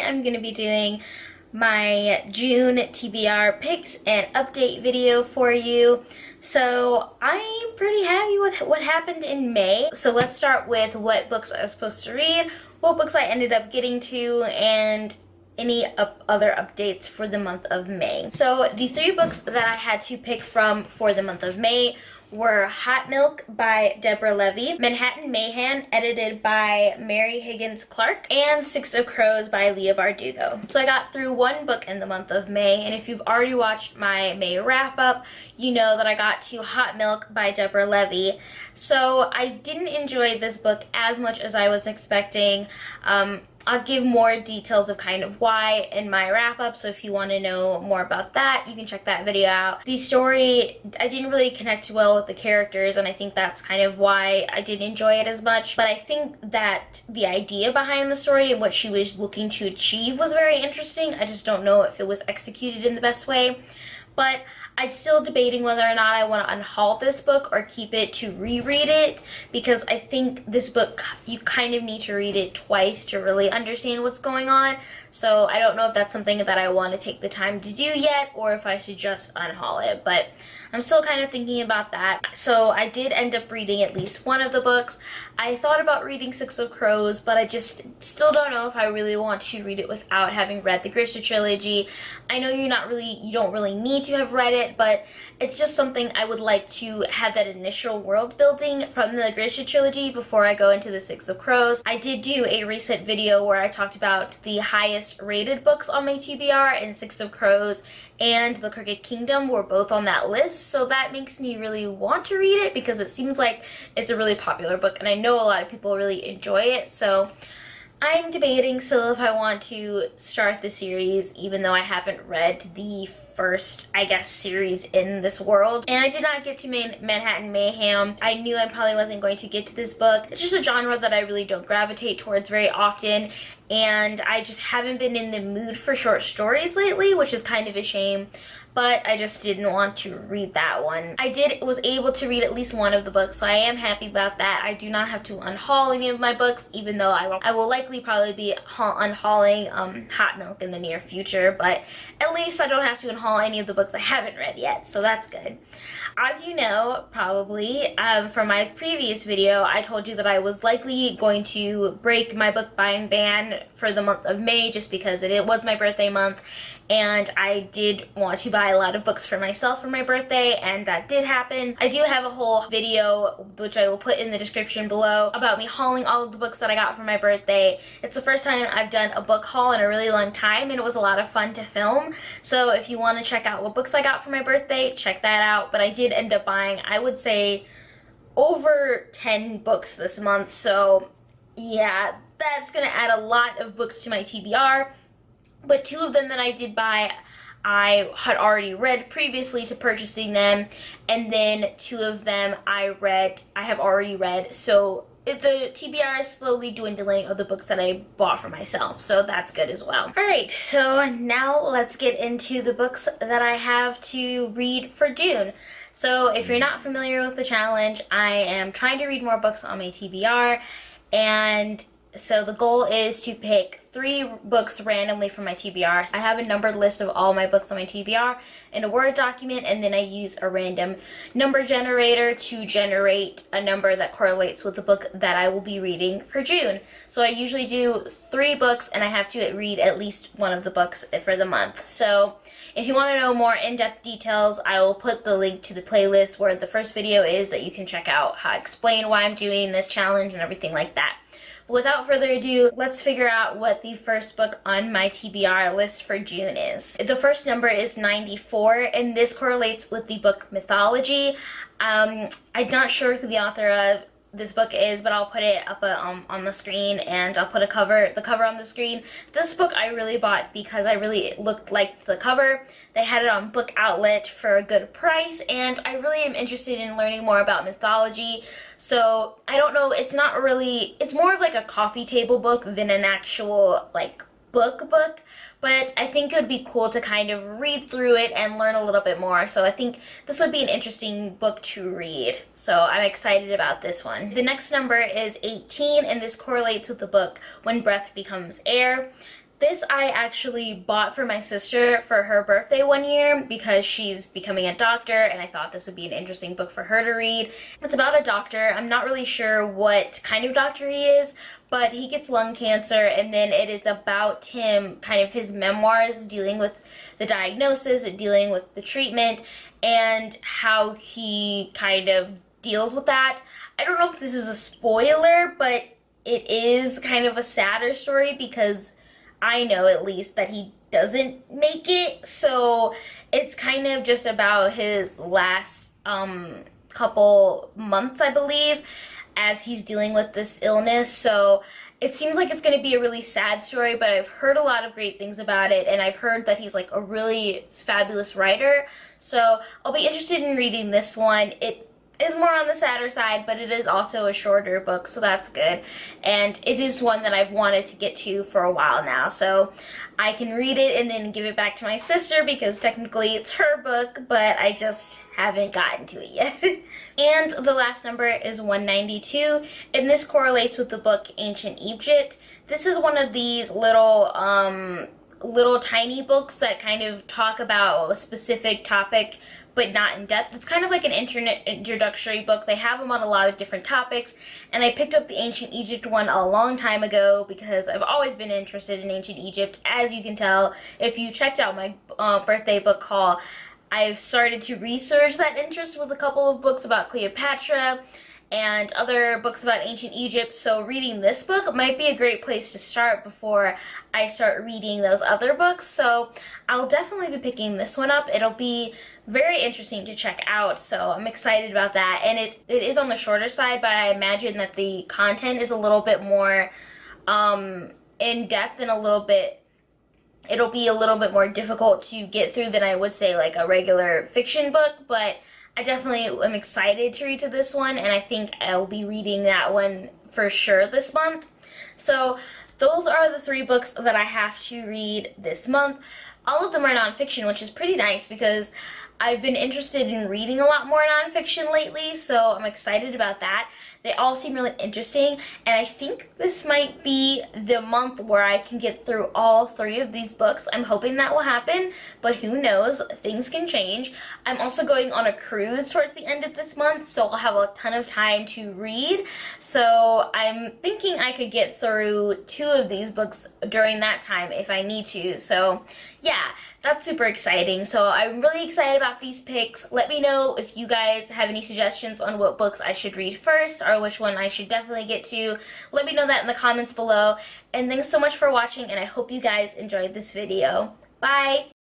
am going to be doing my June TBR picks and update video for you. So I'm pretty happy with what happened in May. So let's start with what books I was supposed to read, what books I ended up getting to, and any other updates for the month of May. So the 3 books that I had to pick from for the month of May were Hot Milk by Deborah Levy, Manhattan Mayhem, edited by Mary Higgins Clark, and Six of Crows by Leah Bardugo. So I got through 1 book in the month of May, and if you've already watched my May wrap-up, you know that I got to Hot Milk by Deborah Levy. So I didn't enjoy this book as much as I was expecting. I'll give more details of kind of why in my wrap-up, so if you want to know more about that, you can check that video out. The story, I didn't really connect well with the characters, and I think that's kind of why I didn't enjoy it as much, but I think that the idea behind the story and what she was looking to achieve was very interesting. I just don't know if it was executed in the best way, but I'm still debating whether or not I want to unhaul this book or keep it to reread it, because I think this book, you kind of need to read it twice to really understand what's going on. So I don't know if that's something that I want to take the time to do yet, or if I should just unhaul it, but I'm still kind of thinking about that. So I did end up reading at least one of the books. I thought about reading Six of Crows, but I just still don't know if I really want to read it without having read the Grisha trilogy. I know you don't really need to have read it, but it's just something I would like to have that initial world building from the Grisha trilogy before I go into the Six of Crows. I did do a recent video where I talked about the highest rated books on my TBR, and Six of Crows and The Crooked Kingdom were both on that list, so that makes me really want to read it because it seems like it's a really popular book and I know a lot of people really enjoy it. So I'm debating still if I want to start the series, even though I haven't read the first, I guess, series in this world. And I did not get to Manhattan Mayhem. I knew I probably wasn't going to get to this book. It's just a genre that I really don't gravitate towards very often, and I just haven't been in the mood for short stories lately, which is kind of a shame. But I just didn't want to read that one. I was able to read at least one of the books, so I am happy about that. I do not have to unhaul any of my books, even though I will likely probably be unhauling Hot Milk in the near future, but at least I don't have to unhaul any of the books I haven't read yet, so that's good. As you know, probably, from my previous video, I told you that I was likely going to break my book buying ban for the month of May just because it was my birthday month, and I did want to buy a lot of books for myself for my birthday, and that did happen. I do have a whole video, which I will put in the description below, about me hauling all of the books that I got for my birthday. It's the first time I've done a book haul in a really long time, and it was a lot of fun to film. So if you want to check out what books I got for my birthday, check that out. But I did end up buying, I would say, over 10 books this month. So yeah, that's gonna add a lot of books to my TBR. But 2 of them that I did buy, I had already read previously to purchasing them, and then 2 of them I have already read. So the TBR is slowly dwindling of the books that I bought for myself, so that's good as well. Alright, so now let's get into the books that I have to read for June. So if you're not familiar with the challenge, I am trying to read more books on my TBR, and so the goal is to pick 3 books randomly from my TBR. I have a numbered list of all my books on my TBR in a Word document, and then I use a random number generator to generate a number that correlates with the book that I will be reading for June. So I usually do 3 books, and I have to read at least one of the books for the month. So if you want to know more in-depth details, I will put the link to the playlist where the first video is that you can check out how I explain why I'm doing this challenge and everything like that. Without further ado, let's figure out what the first book on my TBR list for June is. The first number is 94, and this correlates with the book Mythology. I'm not sure who the author of this book is, but I'll put it up on the screen, and I'll put the cover on the screen. This book I really bought because I really liked the cover. They had it on Book Outlet for a good price, and I really am interested in learning more about mythology. So I don't know, it's more of like a coffee table book than an actual like book, but I think it would be cool to kind of read through it and learn a little bit more. So I think this would be an interesting book to read. So I'm excited about this one. The next number is 18, and this correlates with the book When Breath Becomes Air. This I actually bought for my sister for her birthday one year because she's becoming a doctor, and I thought this would be an interesting book for her to read. It's about a doctor. I'm not really sure what kind of doctor he is, but he gets lung cancer, and then it is about him, kind of his memoirs, dealing with the diagnosis, dealing with the treatment, and how he kind of deals with that. I don't know if this is a spoiler, but it is kind of a sadder story because I know at least that he doesn't make it. So it's kind of just about his last couple months, I believe, as he's dealing with this illness. So it seems like it's going to be a really sad story, but I've heard a lot of great things about it, and I've heard that he's like a really fabulous writer. So I'll be interested in reading this one. It is more on the sadder side, but it is also a shorter book, so that's good. And it is one that I've wanted to get to for a while now, so I can read it and then give it back to my sister because technically it's her book, but I just haven't gotten to it yet. And the last number is 192, and this correlates with the book Ancient Egypt. This is one of these little tiny books that kind of talk about a specific topic but not in depth. It's kind of like an introductory book. They have them on a lot of different topics, and I picked up the Ancient Egypt one a long time ago because I've always been interested in Ancient Egypt. As you can tell, if you checked out my birthday book haul, I've started to research that interest with a couple of books about Cleopatra and other books about ancient Egypt, so reading this book might be a great place to start before I start reading those other books. So I'll definitely be picking this one up. It'll be very interesting to check out, so I'm excited about that. And it is on the shorter side, but I imagine that the content is a little bit more in depth and it'll be a little bit more difficult to get through than I would say like a regular fiction book, but I definitely am excited to read to this one, and I think I'll be reading that one for sure this month. So those are the 3 books that I have to read this month. All of them are nonfiction, which is pretty nice because I've been interested in reading a lot more nonfiction lately, so I'm excited about that. They all seem really interesting, and I think this might be the month where I can get through all 3 of these books. I'm hoping that will happen, but who knows? Things can change. I'm also going on a cruise towards the end of this month, so I'll have a ton of time to read. So I'm thinking I could get through 2 of these books during that time if I need to. So yeah, that's super exciting. So I'm really excited about these picks. Let me know if you guys have any suggestions on what books I should read first or which one I should definitely get to. Let me know that in the comments below. And thanks so much for watching, and I hope you guys enjoyed this video. Bye!